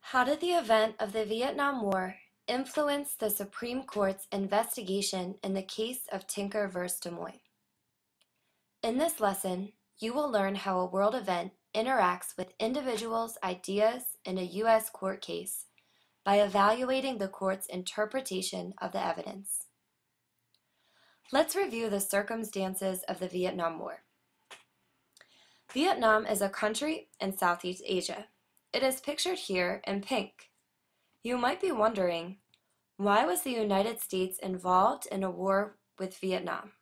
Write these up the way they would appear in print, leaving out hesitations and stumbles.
How did the event of the Vietnam War influence the Supreme Court's investigation in the case of Tinker vs. Des Moines? In this lesson, you will learn how a world event interacts with individuals' ideas in a U.S. court case by evaluating the court's interpretation of the evidence. Let's review the circumstances of the Vietnam War. Vietnam is a country in Southeast Asia. It is pictured here in pink. You might be wondering, why was the United States involved in a war with Vietnam?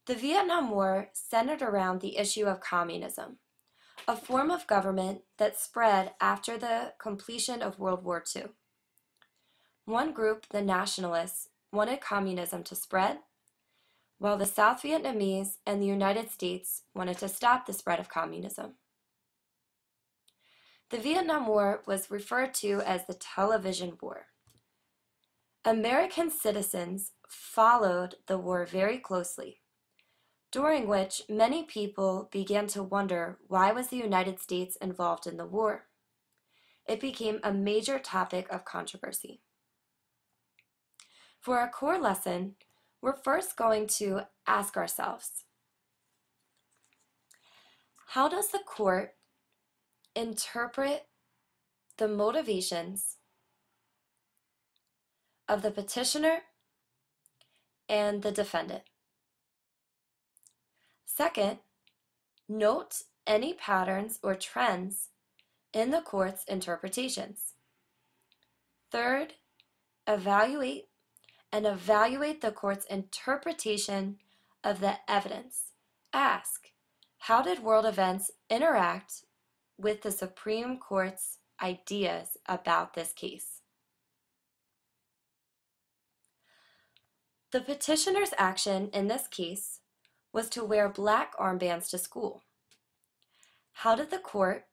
The Vietnam War centered around the issue of communism, a form of government that spread after the completion of World War II. One group, the nationalists, wanted communism to spread, while the South Vietnamese and the United States wanted to stop the spread of communism. The Vietnam War was referred to as the Television War. American citizens followed the war very closely, during which many people began to wonder why was the United States involved in the war. It became a major topic of controversy. For our core lesson, we're first going to ask ourselves, how does the court interpret the motivations of the petitioner and the defendant? Second, note any patterns or trends in the court's interpretations. Third, evaluate the court's interpretation of the evidence. Ask, how did world events interact with the Supreme Court's ideas about this case? The petitioner's action in this case was to wear black armbands to school. How did the court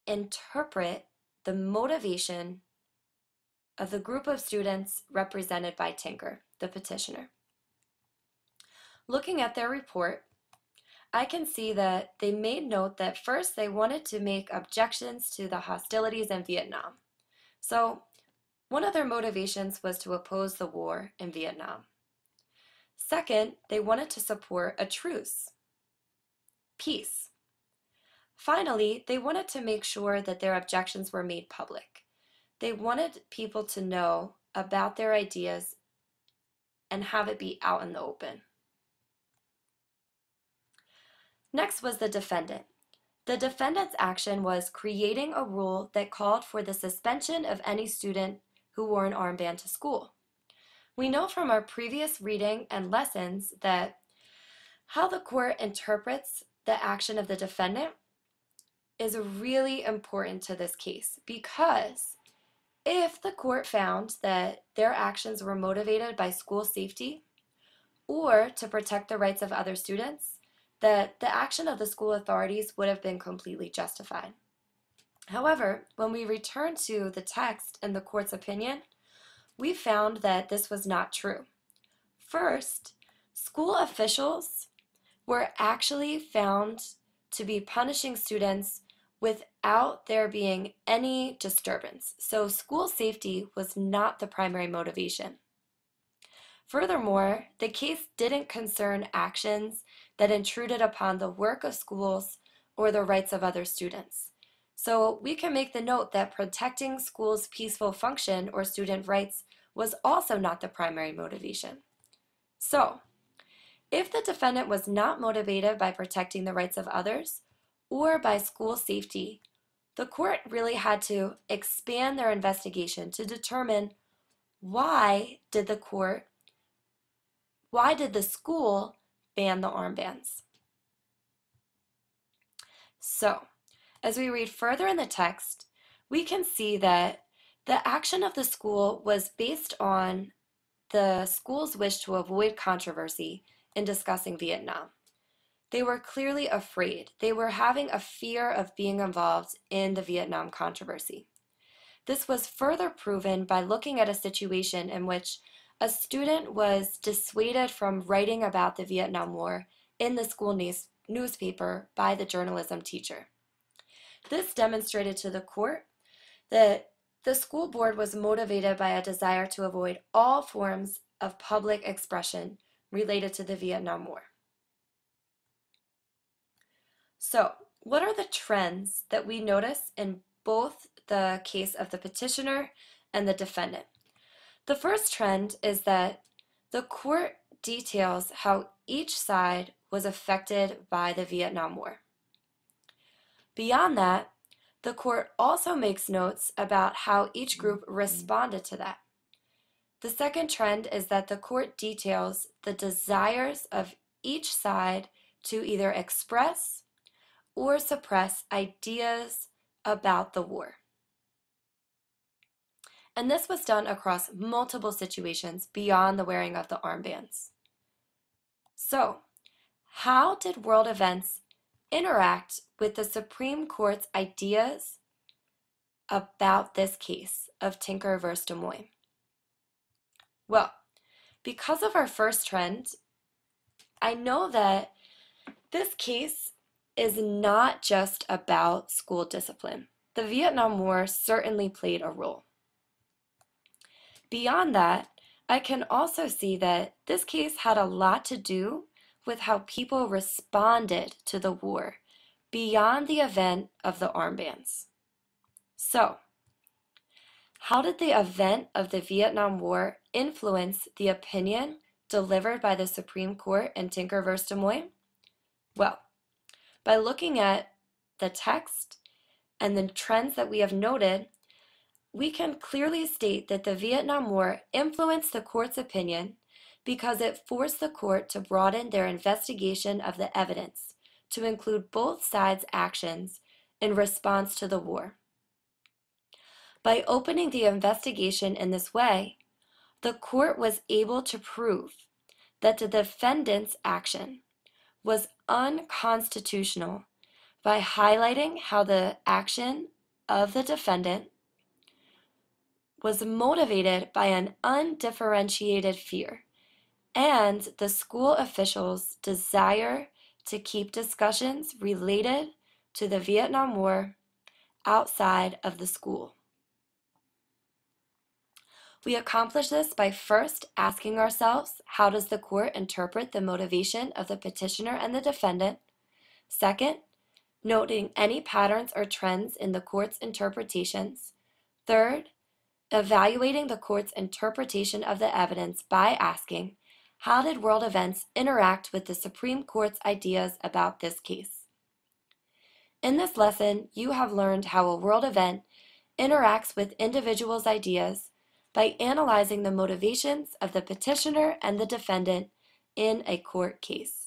interpret the motivation of the group of students represented by Tinker, the petitioner? Looking at their report, I can see that they made note that first they wanted to make objections to the hostilities in Vietnam. So one of their motivations was to oppose the war in Vietnam. Second, they wanted to support a truce, peace. Finally, they wanted to make sure that their objections were made public. They wanted people to know about their ideas and have it be out in the open. Next was the defendant. The defendant's action was creating a rule that called for the suspension of any student who wore an armband to school. We know from our previous reading and lessons that how the court interprets the action of the defendant is really important to this case, because if the court found that their actions were motivated by school safety or to protect the rights of other students, that the action of the school authorities would have been completely justified. However, when we return to the text and the court's opinion, we found that this was not true. First, school officials were actually found to be punishing students without there being any disturbance. So school safety was not the primary motivation. Furthermore, the case didn't concern actions that intruded upon the work of schools or the rights of other students. So we can make the note that protecting schools' peaceful function or student rights was also not the primary motivation. So, if the defendant was not motivated by protecting the rights of others or by school safety, the court really had to expand their investigation to determine why did the school ban the armbands? So, as we read further in the text, we can see that the action of the school was based on the school's wish to avoid controversy in discussing Vietnam. They were clearly afraid. They were having a fear of being involved in the Vietnam controversy. This was further proven by looking at a situation in which a student was dissuaded from writing about the Vietnam War in the school newspaper by the journalism teacher. This demonstrated to the court that the school board was motivated by a desire to avoid all forms of public expression related to the Vietnam War. So, what are the trends that we notice in both the case of the petitioner and the defendant? The first trend is that the court details how each side was affected by the Vietnam War. Beyond that, the court also makes notes about how each group responded to that. The second trend is that the court details the desires of each side to either express or suppress ideas about the war. And this was done across multiple situations beyond the wearing of the armbands. So, how did world events interact with the Supreme Court's ideas about this case of Tinker versus Des Moines? Well, because of our first trend, I know that this case is not just about school discipline. The Vietnam War certainly played a role. Beyond that, I can also see that this case had a lot to do with how people responded to the war beyond the event of the armbands. So, how did the event of the Vietnam War influence the opinion delivered by the Supreme Court in Tinker versus Des Moines? Well, by looking at the text and the trends that we have noted, we can clearly state that the Vietnam War influenced the court's opinion because it forced the court to broaden their investigation of the evidence to include both sides' actions in response to the war. By opening the investigation in this way, the court was able to prove that the defendant's action was unconstitutional by highlighting how the action of the defendant was motivated by an undifferentiated fear and the school officials' desire to keep discussions related to the Vietnam War outside of the school. We accomplish this by first asking ourselves, how does the court interpret the motivation of the petitioner and the defendant? Second, noting any patterns or trends in the court's interpretations. Third, evaluating the court's interpretation of the evidence by asking, how did world events interact with the Supreme Court's ideas about this case? In this lesson, you have learned how a world event interacts with individuals' ideas by analyzing the motivations of the petitioner and the defendant in a court case.